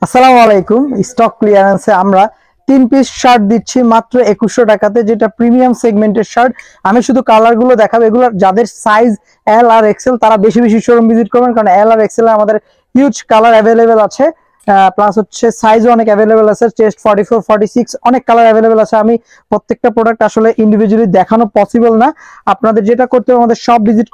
আসসালামু আলাইকুম। স্টক ক্লিয়ারেন্সে আমরা 3 পিস শার্ট দিচ্ছি মাত্র 2100 টাকাতে, যেটা প্রিমিয়াম সেগমেন্টের শার্ট। আমি শুধু কালার গুলো দেখাবো, এগুলো যাদের সাইজ এল আর এক্সেল তারা বেশি বেশি শোরুম ভিজিট করবেন, কারণ এল আর এক্সেল আমাদের হিউজ কালার অ্যাভেলেবেল আছে। প্লাস হচ্ছে সাইজও অনেক অ্যাভেলেবেল আছে, চেস্ট 44 46 অনেক কালার অ্যাভেলেবেল আছে। আমি প্রত্যেকটা প্রোডাক্ট আসলে ইন্ডিভিজুয়ালি দেখানো পসিবল না। আপনাদের যেটা করতে হবে, আমাদের সব ভিজিট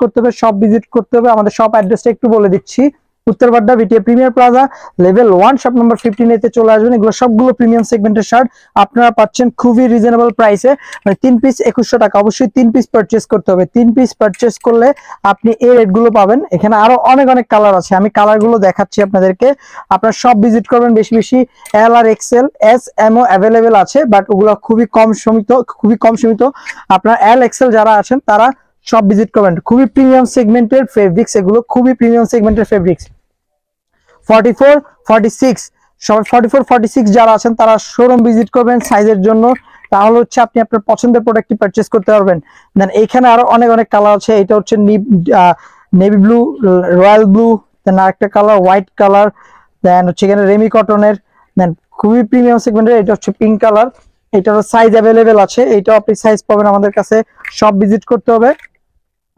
করতে হবে, আমাদের সব অ্যাড্রেসটা একটু বলে দিচ্ছি। Uttar Badda BTA premier plaza level 1 shop number 15 এতে চলে আসবেন। এগুলো সবগুলো প্রিমিয়াম সেগমেন্টের শার্ট আপনারা পাচ্ছেন খুবই রিজনেবল প্রাইসে, মানে 3 পিস 2100 টাকা। অবশ্যই 3 পিস পারচেজ করতে হবে। 3 পিস পারচেজ করলে আপনি এই রেট গুলো পাবেন। এখানে আরো অনেক অনেক কালার আছে, আমি কালার গুলো দেখাচ্ছি আপনাদেরকে। আপনারা সব ভিজিট করবেন বেশি বেশি। এল আর এক্সেল এস এম ও অ্যাভেলেবেল আছে, বাট ওগুলো খুবই কম সীমিত। আপনারা এল এক্সেল যারা আছেন তারা সব ভিজিট করবেন। খুবই প্রিমিয়াম সেগমেন্টের ফেব্রিক্স, এগুলো খুবই প্রিমিয়াম সেগমেন্টের ফেব্রিক্স। 44 46 সবাই 44 46 যারা আছেন তারা শোরুম ভিজিট করবেন সাইজের জন্য, তাহলে হচ্ছে আপনি আপনার পছন্দের প্রোডাক্টটি পারচেজ করতে পারবেন। দেন এইখানে আরো অনেক অনেক কালার আছে। এটা হচ্ছে নেভি ব্লু, রয়্যাল ব্লু, দেন আরেকটা কালার হোয়াইট কালার, দেন হচ্ছে এখানে রেমি কটনের, দেন খুবই প্রিমিয়াম সেগমেন্টের এটা হচ্ছে পিঙ্ক কালার। এটারও সাইজ অ্যাভেলেবেল আছে, এইটাও আপনি সাইজ পাবেন আমাদের কাছে। সব ভিজিট করতে হবে।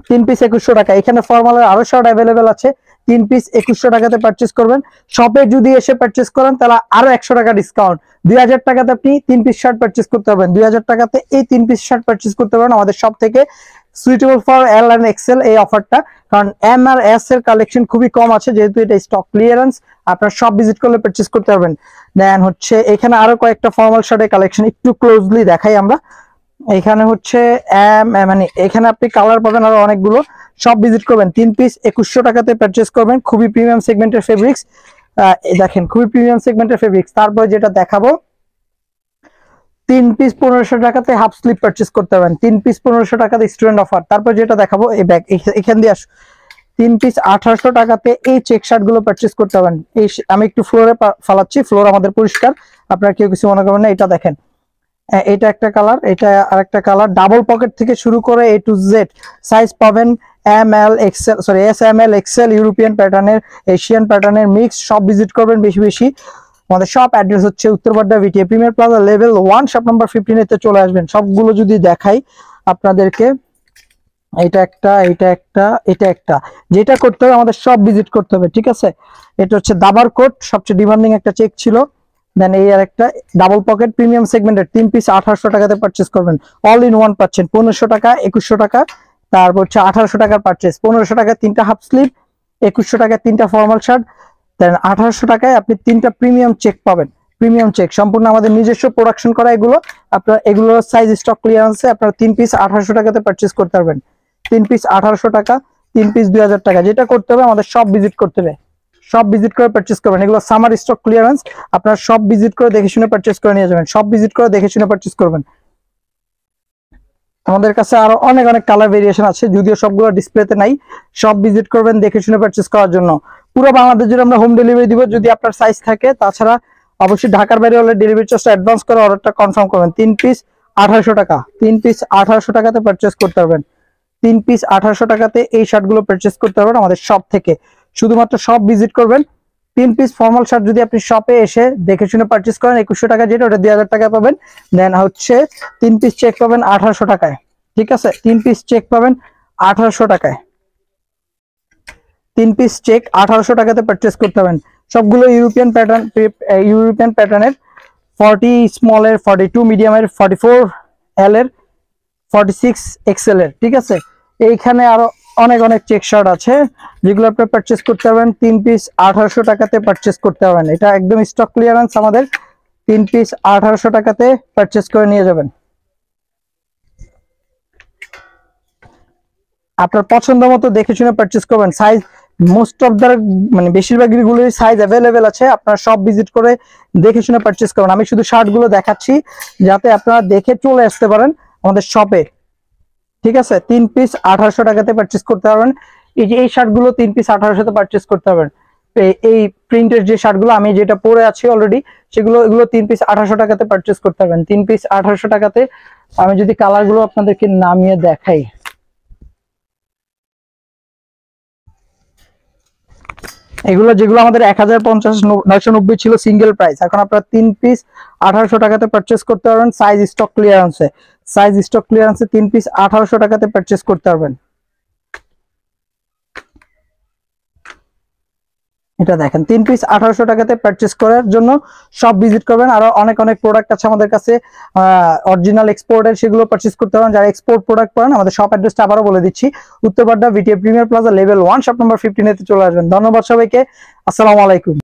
3 পিস 2100 টাকা। এখানে ফর্মালের আরো শার্ট অ্যাভেলেবেল আছে। 3 পিস 2100 টাকাতে পারচেজ করবেন। শপে যদি এসে পারচেজ করেন তাহলে আরো 100 টাকা ডিসকাউন্ট। 2000 টাকাতে আপনি 3 পিস শার্ট পারচেজ করতে পারবেন। 2000 টাকাতে এই 3 পিস শার্ট পারচেজ করতে পারবেন আমাদের শপ থেকে। Suitable for L and XL এই অফারটা, কারণ এম আর এস এর কালেকশন খুবই কম আছে, যেহেতু এটা স্টক ক্লিয়ারেন্স। আপনারা সব ভিজিট করলে পারচেজ করতে পারবেন। দেন হচ্ছে এখানে আরো কয়েকটা ফর্মাল শার্টের কালেকশন একটু ক্লোজলি দেখাই আমরা। এখানে হচ্ছে মানে এখানে আপনি কালার পাবেন আরো অনেকগুলো। সব ভিজিট করবেন। 3 পিস 2100 টাকাতে পারচেজ করবেন। খুবই প্রিমিয়াম সেগমেন্টের ফেব্রিক্স, দেখেন খুবই প্রিমিয়াম সেগমেন্টের ফেব্রিক্স। তারপরে যেটা দেখাবো, 3 পিস 1500 টাকাতে হাফ স্লিপ পারচেজ করতে পারবেন। 3 পিস 1500 টাকাতে স্টুডেন্ট অফার। তারপর যেটা দেখাবো, এই ব্যাগ এখান দিয়ে 3 পিস 1800 টাকাতে এই চেক শার্ট গুলো পারচেজ করতে পারবেন। এই আমি একটু ফ্লোরে ফালাচ্ছি, ফ্লোর আমাদের পরিষ্কার, আপনারা কেউ কিছু মনে করবেন না। এটা দেখেন, এটা একটা কালার, এটা আরেকটা কালার। ডাবল পকেট থেকে শুরু করে এ টু জেড সাইজ পাবেন। M L XL, sorry S M L XL, European প্যাটার্নের, এশিয়ান প্যাটার্নের মিক্স। সব ভিজিট করবেন বেশি বেশি। আমাদের সব অ্যাড্রেস হচ্ছে Uttarbadda BTA premier plaza level 1 shop number 15 এতে চলে আসবেন। সবগুলো যদি দেখাই আপনাদেরকে, এটা একটা, এটা একটা, এটা একটা, যেটা করতে হবে আমাদের সব ভিজিট করতে হবে, ঠিক আছে। এটা হচ্ছে দাবার কোট, সবচেয়ে ডিমান্ডিং একটা চেক ছিল। দেন এই আরেকটা ডাবল পকেট প্রিমিয়াম সেগমেন্টের 3 পিস 1800 টাকাতে পারচেজ করবেন। অল ইন ওয়ান পাচ্ছেন 1500 টাকা, 2100 টাকা। তারপর হচ্ছে 1800 টাকার পারচেজ, 1500 টাকায় 3টা হাফ স্লিভ, 2100 টাকায় 3টা ফর্মাল শার্ট, দেন 1800 টাকায় আপনি 3টা প্রিমিয়াম চেক পাবেন। প্রিমিয়াম চেক সম্পূর্ণ আমাদের নিজস্ব প্রোডাকশন করা এগুলো। আপনার এগুলোর সাইজ স্টক ক্লিয়ারেন্সে আপনারা 3 পিস 1800 টাকাতে পারচেজ করতে পারবেন। 3 পিস 1800 টাকা, 3 পিস 2000 টাকা। যেটা করতে হবে আমাদের সব ভিজিট করতে হবে, সব ভিজিট করে পারচেজ করবেন। এগুলো সামার স্টক ক্লিয়ারেন্স, আপনারা সব ভিজিট করে দেখে শুনে পারচেজ করে নিয়ে যাবেন। সব ভিজিট করে দেখে শুনে পারচেজ করবেন। আমাদের কাছে আরো অনেক অনেক কালার ভেরিয়েশন আছে, যদিও সবগুলো ডিসপ্লেতে নাই। সব ভিজিট করবেন দেখে শুনে পারচেজ করার জন্য। পুরো বাংলাদেশ জুড়ে আমরা হোম ডেলিভারি দিব যদি আপনার সাইজ থাকে। তাছাড়া অবশ্যই ঢাকার বাইরে হলে ডেলিভারি চার্জটা অ্যাডভান্স করে অর্ডারটা কনফার্ম করবেন। 3 পিস 1800 টাকা, 3 পিস 1800 টাকাতে পারচেজ করতে পারবেন। 3 পিস 1800 টাকাতে এই শার্টগুলো পারচেজ করতে পারবেন আমাদের শপ থেকে। শুধুমাত্র সব ভিজিট করবেন। 3 পিস ফর্মাল শার্ট যদি আপনি শপে এসে দেখে শুনে পারচেজ করেন 2100 টাকা, যেটা ওটা 2000 টাকা পাবেন। দেন হচ্ছে 3 পিস চেক পাবেন 1800 টাকায়, ঠিক আছে। 3 পিস চেক পাবেন 1800 টাকায়। 3 পিস চেক 1800 টাকাতে পারচেজ করতে পারবেন। সবগুলো ইউরোপিয়ান প্যাটার্নের, 40 স্মলের, 42 মিডিয়ামের, 44 এল এর, 46 এক্সেল এর, ঠিক আছে। এইখানে আরো অনেক অনেক চেক শার্ট আছে যেগুলো আপনি পারচেজ করতে পারবেন। 3 পিস 1800 টাকাতে পারচেজ করতে পারবেন। এটা একদম স্টক ক্লিয়ারেন্স আমাদের। 3 পিস 1800 টাকাতে পারচেজ করে নিয়ে যাবেন। আপনার পছন্দ মতো দেখে শুনে পারচেজ করবেন। সাইজ মোস্ট অফ দ্য, মানে বেশিরভাগগুলোই সাইজ অ্যাভেলেবেল আছে। আপনারা সব ভিজিট করে দেখে শুনে পারচেজ করবেন। আমি শুধু শার্টগুলো দেখাচ্ছি যাতে আপনারা দেখে চলে আসতে পারেন আমাদের শপে, ঠিক আছে। 3 পিস 1800 টাকাতে পারচেজ করতে পারবেন। এই যে এই শার্টগুলো 3 পিস 1800 তে পারচেজ করতে পারবেন। এই প্রিন্টের যে শার্টগুলো আমি যেটা পরে আছি অলরেডি, এগুলো 3 পিস 1800 টাকাতে পারচেজ করতে পারবেন। 3 পিস 1800 টাকাতে। আমি যদি কালারগুলো আপনাদেরকে নামিয়ে দেখাই, এগুলো যেগুলো আমাদের 1050 990 ছিল সিঙ্গেল প্রাইস, এখন আপনারা 3 পিস 1800 টাকাতে পারচেজ করতে পারবেন। সাইজ স্টক ক্লিয়ারেন্সে, 3 পিস 1800 টাকাতে পারচেজ করতে পারবেন। এটা দেখেন 3 পিস 1800 টাকাতে পারচেজ করার জন্য সব ভিজিট করবেন। আরো অনেক অনেক প্রোডাক্ট আছে আমাদের কাছে অরিজিনাল এক্সপোর্টের, সেগুলো পারচেজ করতে পারেন। যারা এক্সপোর্ট প্রোডাক্ট করেন, আমাদের শপ অ্যাড্রেসটা আবারও বলে দিচ্ছি, Uttarpara VTA premier plaza level 1 shop number 15 এ চলে আসবেন। ধন্যবাদ সবাইকে, আসসালামু আলাইকুম।